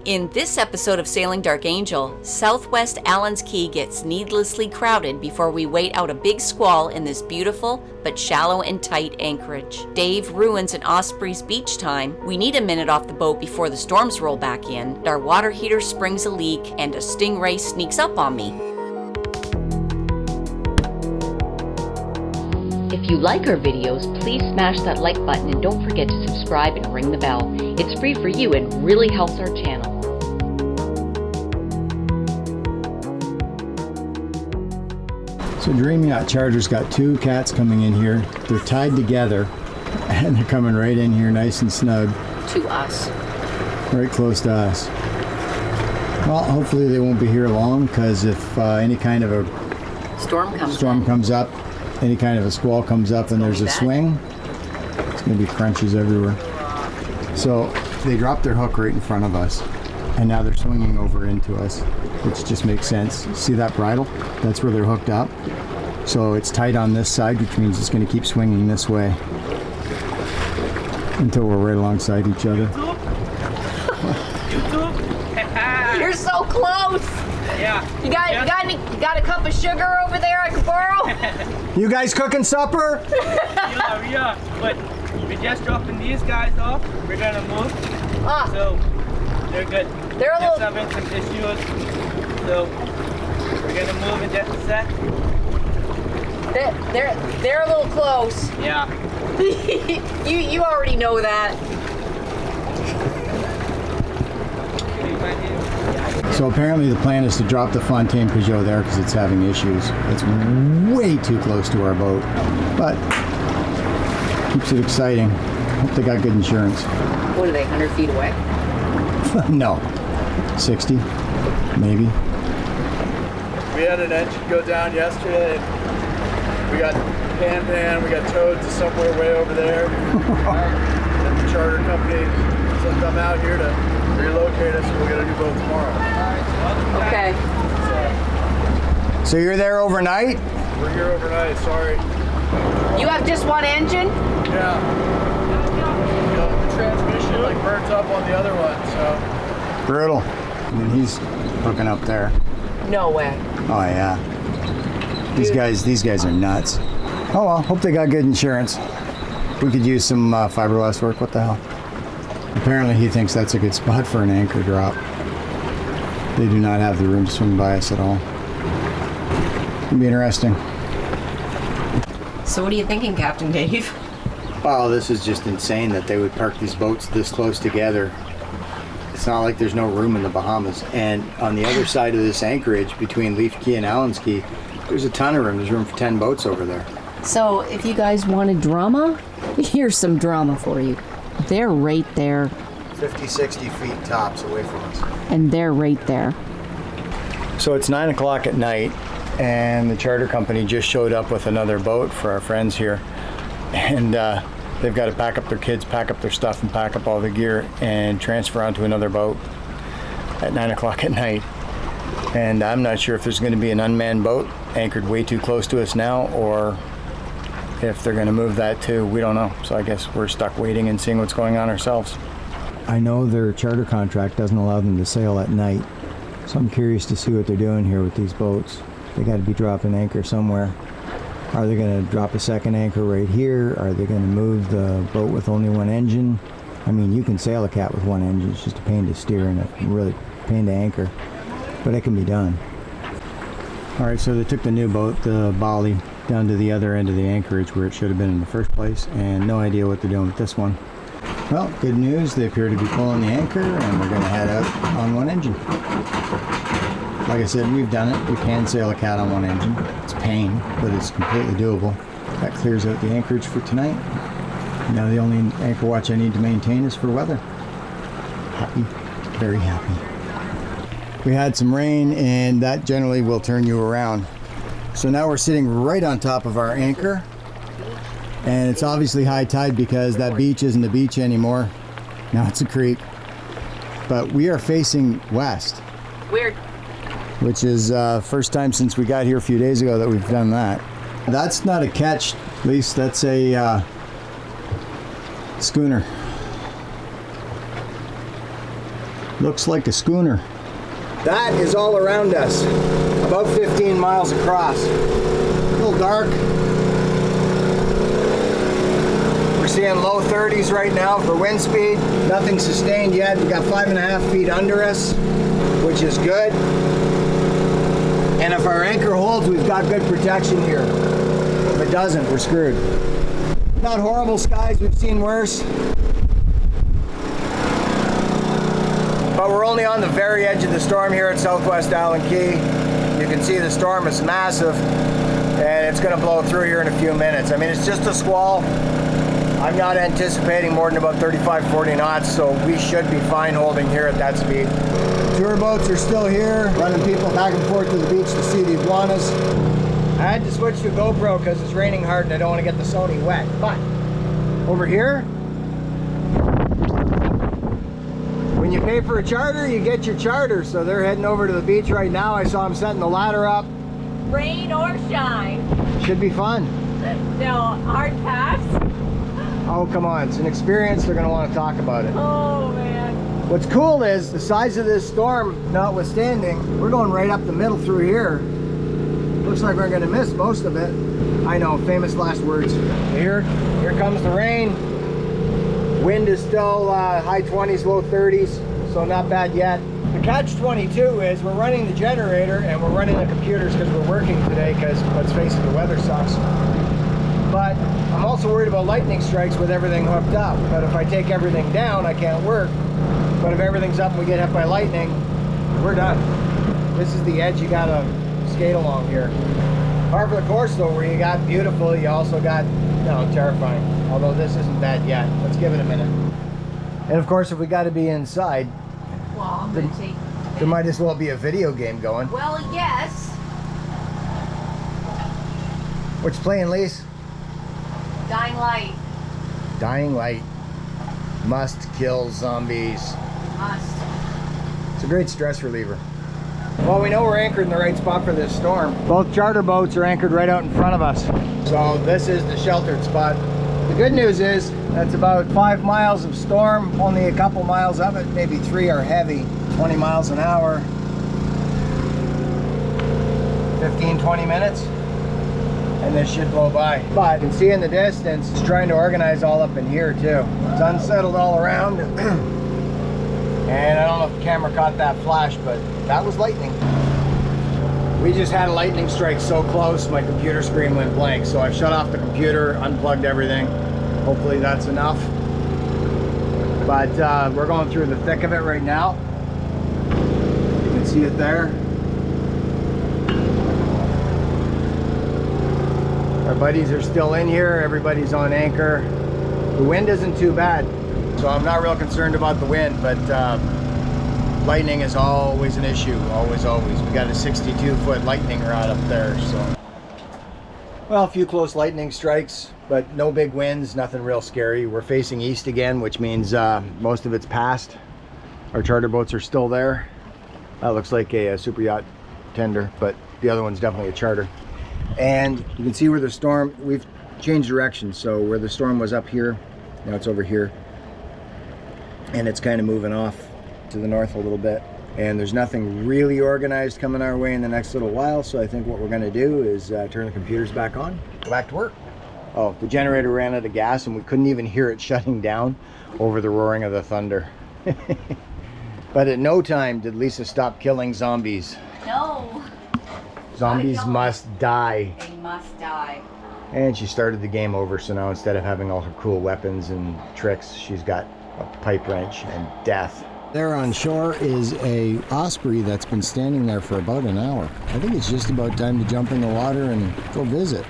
In this episode of Sailing Dark Angel, Southwest Allan's Key gets needlessly crowded before we wait out a big squall in this beautiful but shallow and tight anchorage. Dave ruins an Osprey's beach time. We need a minute off the boat before the storms roll back in. Our water heater springs a leak and a stingray sneaks up on me. If you like our videos, please smash that like button and don't forget to subscribe and ring the bell. It's free for you and really helps our channel. So Dream Yacht Charter's got two cats coming in here. They're tied together and they're coming right in here nice and snug. To us. Right close to us. Well, hopefully they won't be here long, because if any kind of a storm comes up, any kind of a squall comes up and there's a swing, it's going to be crunches everywhere. So they dropped their hook right in front of us and now they're swinging over into us, which just makes sense. See that bridle? That's where they're hooked up. So it's tight on this side, which means it's going to keep swinging this way until we're right alongside each other. You're so close! Yeah. You got a cup of sugar over there I can borrow? You guys cooking supper? Yeah. But we're just dropping these guys off. We're gonna move. So they're good. They're a little... having some issues. So we're gonna move in just a sec. They're a little close. Yeah. you already know that. So apparently the plan is to drop the Fontaine Peugeot there because it's having issues. It's way too close to our boat, but keeps it exciting. Hope they got good insurance. What are they, 100 feet away? No, 60, maybe. We had an engine go down yesterday. We got pan, we got towed to somewhere way over there. And the charter company sent them out here to relocate us, and we'll get a new boat tomorrow. Okay. So you're there overnight? We're here overnight, sorry. You have just one engine? Yeah. The transmission like burnt up on the other one, so. Brutal. And he's hooking up there. No way. Oh yeah. These guys are nuts. Oh well, hope they got good insurance. We could use some fiberglass work, what the hell. Apparently he thinks that's a good spot for an anchor drop. They do not have the room to swing by us at all. It'll be interesting. So what are you thinking, Captain Dave? Wow, this is just insane that they would park these boats this close together. It's not like there's no room in the Bahamas. And on the other side of this anchorage between Leaf Key and Allan's Key, there's a ton of room. There's room for 10 boats over there. So if you guys wanted drama, here's some drama for you. They're right there. 50, 60 feet tops away from us. And they're right there. So it's 9 o'clock at night, and the charter company just showed up with another boat for our friends here. And they've got to pack up their kids, pack up their stuff, and pack up all the gear and transfer onto another boat at 9 o'clock at night. And I'm not sure if there's going to be an unmanned boat anchored way too close to us now, or if they're going to move that too. We don't know. So I guess we're stuck waiting and seeing what's going on ourselves. I know their charter contract doesn't allow them to sail at night, so I'm curious to see what they're doing here with these boats. They got to be dropping anchor somewhere. Are they going to drop a second anchor right here? Are they going to move the boat with only one engine? I mean, you can sail a cat with one engine. It's just a pain to steer and a really pain to anchor, but it can be done. All right, so they took the new boat, the Bali, down to the other end of the anchorage where it should have been in the first place, and no idea what they're doing with this one. Well, good news, they appear to be pulling the anchor and we're going to head out on one engine. Like I said, we've done it. We can sail a cat on one engine. It's pain, but it's completely doable. That clears out the anchorage for tonight. Now the only anchor watch I need to maintain is for weather. Happy, very happy. We had some rain and that generally will turn you around. So now we're sitting right on top of our anchor. And it's obviously high tide because that beach isn't a beach anymore. Now it's a creek. But we are facing west. Weird. Which is first time since we got here a few days ago that we've done that. That's not a ketch, at least that's a schooner. Looks like a schooner. That is all around us, about 15 miles across. A little dark. We're seeing low 30s right now for wind speed. Nothing sustained yet. We got 5.5 feet under us, which is good. And if our anchor holds, we've got good protection here. If it doesn't, we're screwed. Not horrible skies, we've seen worse. But we're only on the very edge of the storm here at Southwest Allan Key. You can see the storm is massive and it's going to blow through here in a few minutes. I mean, it's just a squall. I'm not anticipating more than about 35-40 knots, so we should be fine holding here at that speed. Tour boats are still here, running people back and forth to the beach to see the iguanas. I had to switch to GoPro because it's raining hard and I don't want to get the Sony wet. But over here, when you pay for a charter, you get your charter. So they're heading over to the beach right now. I saw them setting the ladder up. Rain or shine. Should be fun. No, hard pass. Oh, come on. It's an experience. They're going to want to talk about it. Oh, man. What's cool is the size of this storm notwithstanding, we're going right up the middle through here. Looks like we're going to miss most of it. I know, famous last words. Here comes the rain. Wind is still high 20s, low 30s, so not bad yet. The catch-22 is we're running the generator and we're running the computers because we're working today because, let's face it, the weather sucks. But I'm also worried about lightning strikes with everything hooked up. But if I take everything down, I can't work. But if everything's up and we get hit by lightning, we're done. This is the edge you gotta skate along here. Part of the course though, where you got beautiful, you also got, terrifying. Although this isn't bad yet. Let's give it a minute. And of course, if we gotta be inside, Well, I'm going to take... there might as well be a video game going. Well, yes. What you playing, Lise? Dying light. Dying Light. Must kill zombies. Must. It's a great stress reliever. Well, we know we're anchored in the right spot for this storm. Both charter boats are anchored right out in front of us. So this is the sheltered spot. The good news is that's about 5 miles of storm. Only a couple miles of it, maybe 3 are heavy. 20 miles an hour. 15, 20 minutes. And this should blow by. But you can see in the distance, it's trying to organize all up in here too. It's unsettled all around. And I don't know if the camera caught that flash, but that was lightning. We just had a lightning strike so close, my computer screen went blank. So I've shut off the computer, unplugged everything. Hopefully that's enough. But we're going through the thick of it right now. You can see it there. Our buddies are still in here. Everybody's on anchor. The wind isn't too bad. So I'm not real concerned about the wind, but lightning is always an issue, always. We got a 62-foot lightning rod up there, so. Well, a few close lightning strikes, but no big winds, nothing real scary. We're facing east again, which means most of it's past. Our charter boats are still there. That looks like a super yacht tender, but the other one's definitely a charter. And you can see where the storm, we've changed direction. So where the storm was up here, now it's over here. And it's kind of moving off to the north a little bit. And there's nothing really organized coming our way in the next little while. So I think what we're gonna do is turn the computers back on, go back to work. Oh, the generator ran out of gas and we couldn't even hear it shutting down over the roaring of the thunder. But at no time did Lisa stop killing zombies. No. Zombies must die. They must die. And she started the game over, so now instead of having all her cool weapons and tricks, she's got a pipe wrench and death. There on shore is a Osprey that's been standing there for about an hour. I think it's just about time to jump in the water and go visit.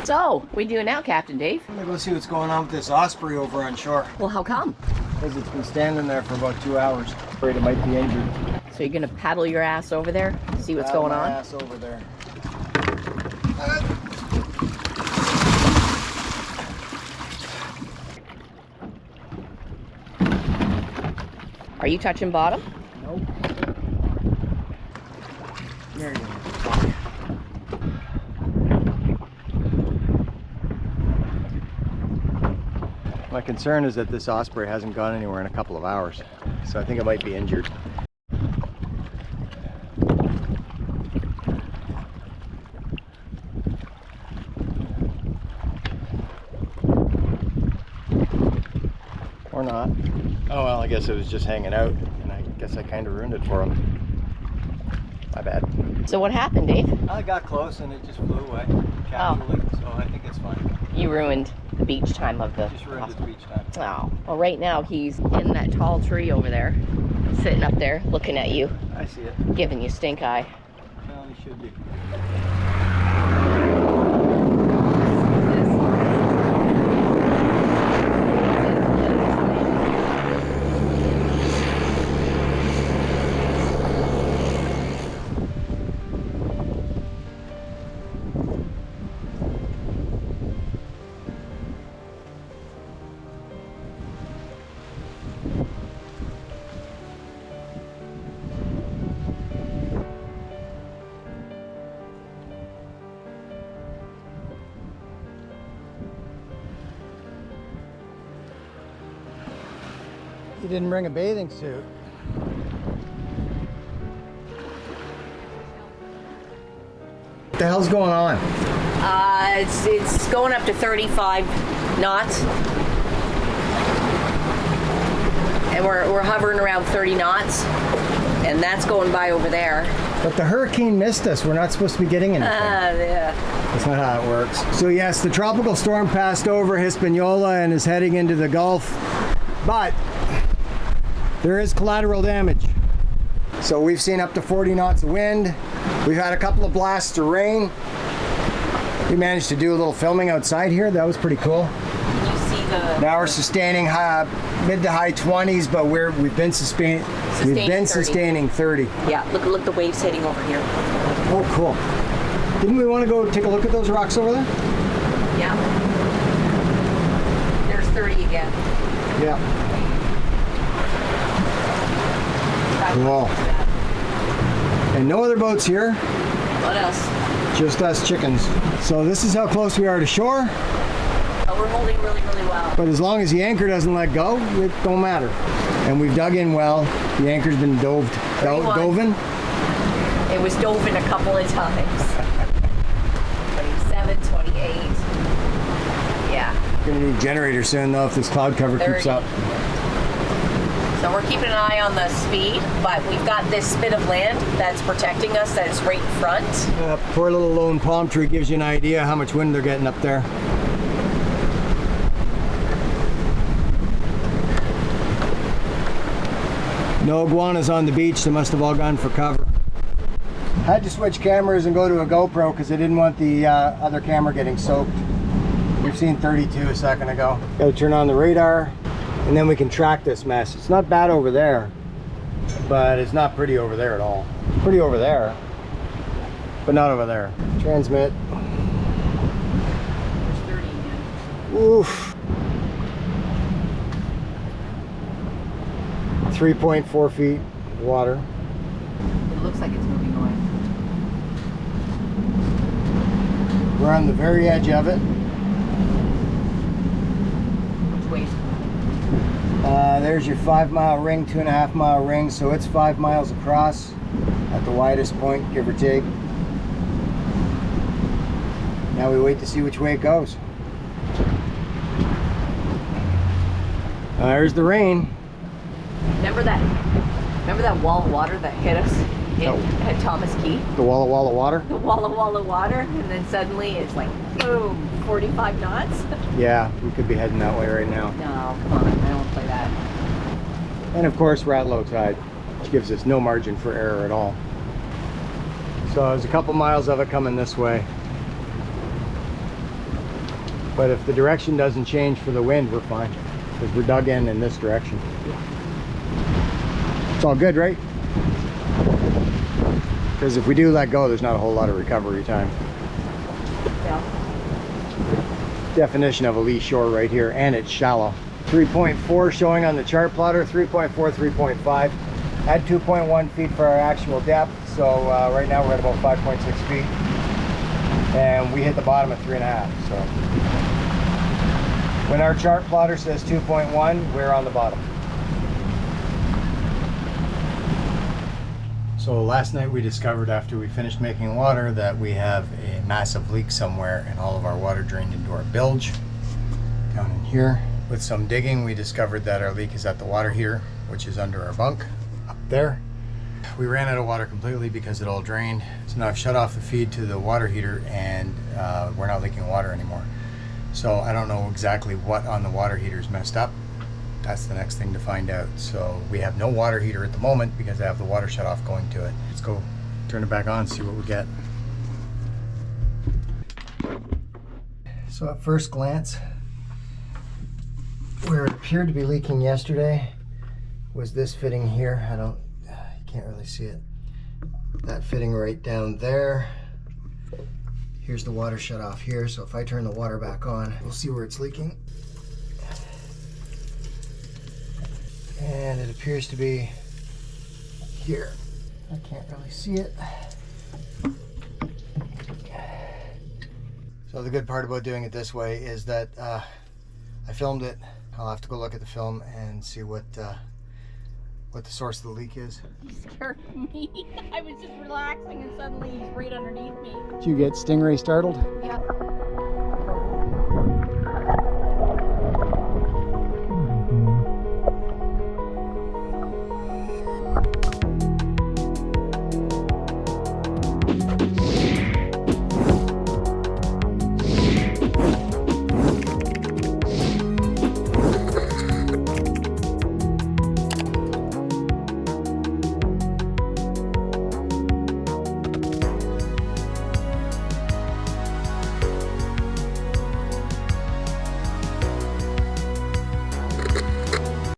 So, what are you doing now, Captain Dave? I'm gonna go see what's going on with this Osprey over on shore. Well, how come? Because it's been standing there for about 2 hours. Afraid it might be injured. So you're gonna paddle your ass over there, see what's going on? Ass over there. Are you touching bottom? Nope. There you go. My concern is that this Osprey hasn't gone anywhere in a couple of hours, so I think it might be injured. Or not. Oh well, I guess it was just hanging out, and I guess I kind of ruined it for him. My bad. So what happened, Dave? I got close and it just flew away casually, so I think it's fine. You ruined the beach time of the... Just ruined the beach time. Oh, well right now he's in that tall tree over there, sitting up there looking at you, I see it. giving you stink eye. Well, he should be. You didn't bring a bathing suit. What the hell's going on? It's going up to 35 knots. And we're hovering around 30 knots. And that's going by over there. But the hurricane missed us. We're not supposed to be getting anything. Yeah. That's not how it works. So yes, the tropical storm passed over Hispaniola and is heading into the Gulf. But there is collateral damage. So we've seen up to 40 knots of wind. We've had a couple of blasts of rain. We managed to do a little filming outside here. That was pretty cool. Did you see the... Now we're sustaining mid to high 20s, but we've been sustaining 30. Yeah, look the waves hitting over here. Oh, cool. Didn't we want to go take a look at those rocks over there? Yeah. There's 30 again. Yeah. Cool. And no other boats here. What else? Just us chickens. So this is how close we are to shore. Oh, we're holding really, really well. But as long as the anchor doesn't let go, it don't matter. And we've dug in well. The anchor's been dove in. It was dove in a couple of times. 27, 28. Yeah. Gonna need a generator soon though if this cloud cover 30. keeps up. So we're keeping an eye on the speed, but we've got this spit of land that's protecting us, that is right in front. Poor little lone palm tree gives you an idea how much wind they're getting up there. No iguanas on the beach, they must have all gone for cover. Had to switch cameras and go to a GoPro because I didn't want the other camera getting soaked. We've seen 32 a second ago. Got to turn on the radar and then we can track this mess. It's not bad over there, but it's not pretty over there at all. Pretty over there, but not over there. Transmit. Oof. 3.4 feet water. It looks like it's moving away. We're on the very edge of it. Which way? There's your 5 mile ring, 2.5 mile ring, so it's 5 miles across at the widest point, give or take. Now we wait to see which way it goes. There's the rain. Remember that wall of water that hit us at Thomas Key? The Walla Walla water? The Walla water, and then suddenly it's like, boom, 45 knots. Yeah, we could be heading that way right now. No, come on, I don't want to play that. And of course we're at low tide, which gives us no margin for error at all. So there's a couple miles of it coming this way. But if the direction doesn't change for the wind, we're fine. Because we're dug in this direction. It's all good, right? Because if we do let go, there's not a whole lot of recovery time. Yeah. Definition of a lee shore right here, and it's shallow. 3.4 showing on the chart plotter, 3.4, 3.5. At 2.1 feet for our actual depth, so right now we're at about 5.6 feet. And we hit the bottom at 3.5, so When our chart plotter says 2.1, we're on the bottom. So last night we discovered, after we finished making water, that we have a massive leak somewhere and all of our water drained into our bilge down in here. With some digging, we discovered that our leak is at the water heater, which is under our bunk up there. We ran out of water completely because it all drained. So now I've shut off the feed to the water heater and we're not leaking water anymore. So I don't know exactly what on the water heater is messed up. That's the next thing to find out. So we have no water heater at the moment because I have the water shut off going to it. Let's go turn it back on, see what we get. So at first glance, where it appeared to be leaking yesterday was this fitting here. You can't really see it. That fitting right down there. Here's the water shut off here. So if I turn the water back on, we'll see where it's leaking. And it appears to be here. I can't really see it. So the good part about doing it this way is that I filmed it. I'll have to go look at the film and see what the source of the leak is. He scared me. I was just relaxing and suddenly he's right underneath me. Did you get stingray startled? Yeah.